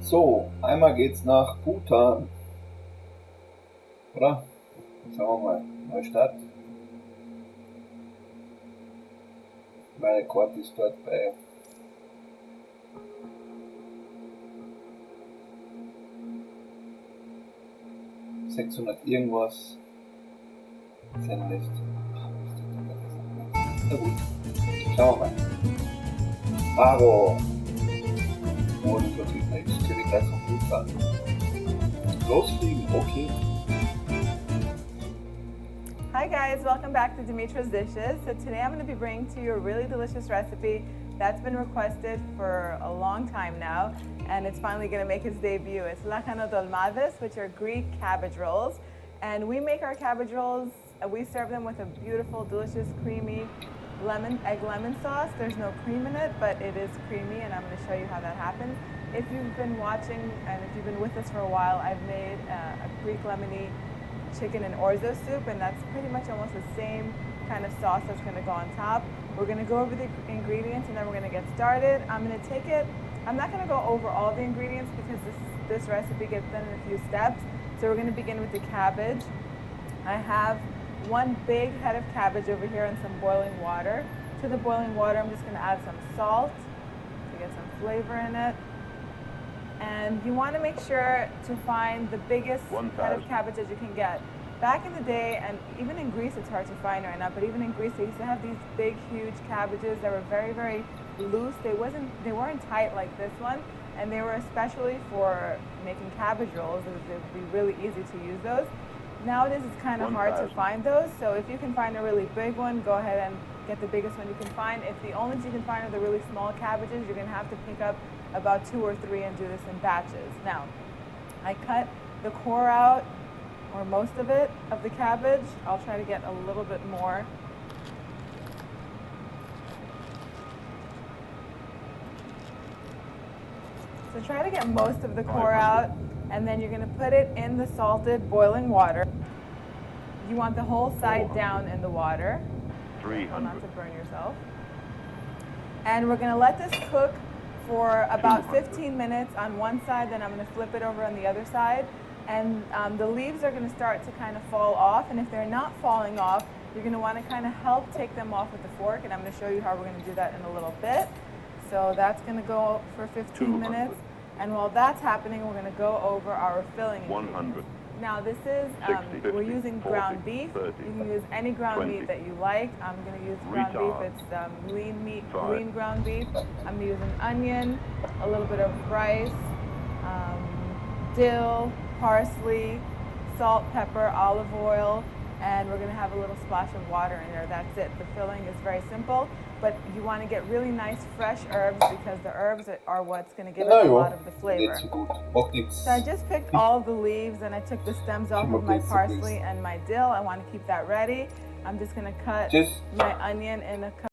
So, einmal geht's nach Bhutan. Oder? Schauen wir mal. Neustadt. Mein Rekord ist dort bei 600 irgendwas. Zenlist. Na gut. Schauen wir mal. Aro. Und das Königreich von Bhutan. Losfliegen, okay. Hi guys, welcome back to Dimitra's Dishes. So today I'm going to be bringing to you a really delicious recipe that's been requested for a long time now, and it's finally going to make its debut. It's lachano dolmades, which are Greek cabbage rolls, and we make our cabbage rolls, we serve them with a beautiful, delicious, creamy egg lemon sauce. There's no cream in it, but it is creamy, and I'm going to show you how that happens. If you've been watching and if you've been with us for a while, I've made a Greek lemony chicken and orzo soup, and that's pretty much almost the same kind of sauce that's going to go on top. We're going to go over the ingredients and then we're going to get started. I'm going to take it, I'm not going to go over all the ingredients because this recipe gets done in a few steps. So we're going to begin with the cabbage. I have one big head of cabbage over here and some boiling water. To the boiling water, I'm just going to add some salt to get some flavor in it. And you want to make sure to find the biggest head of cabbage that you can get. Back in the day, and even in Greece it's hard to find right now, but even in Greece they used to have these big, huge cabbages that were very, very loose. They weren't tight like this one, and they were especially for making cabbage rolls. It would be really easy to use those. Nowadays it's kind of hard to find those, so if you can find a really big one, go ahead and get the biggest one you can find. If the only ones you can find are the really small cabbages, you're going to have to pick up about 2 or 3 and do this in batches. Now, I cut the core out, or most of it, of the cabbage. I'll try to get a little bit more. So try to get most of the core out, and then you're going to put it in the salted boiling water. You want the whole side down in the water, 300. not to burn yourself. And we're going to let this cook for about 15 minutes on one side, then I'm going to flip it over on the other side. And the leaves are going to start to kind of fall off, and if they're not falling off, you're going to want to kind of help take them off with the fork, and I'm going to show you how we're going to do that in a little bit. So that's going to go for 15 minutes, and while that's happening, we're going to go over our filling 100. Now this is, 60, we're using 50, ground beef. 30, You can use any ground 20. meat that you like. I'm going to use ground beef. It's lean meat, 5. green ground beef. I'm using onion, a little bit of rice, dill, parsley, salt, pepper, olive oil, and we're going to have a little splash of water in there. That's it. The filling is very simple, but you want to get really nice fresh herbs because the herbs are what's going to give it a lot of the flavor. So I just picked all of the leaves and I took the stems off of my parsley and my dill. I want to keep that ready. I'm just going to cut my onion in a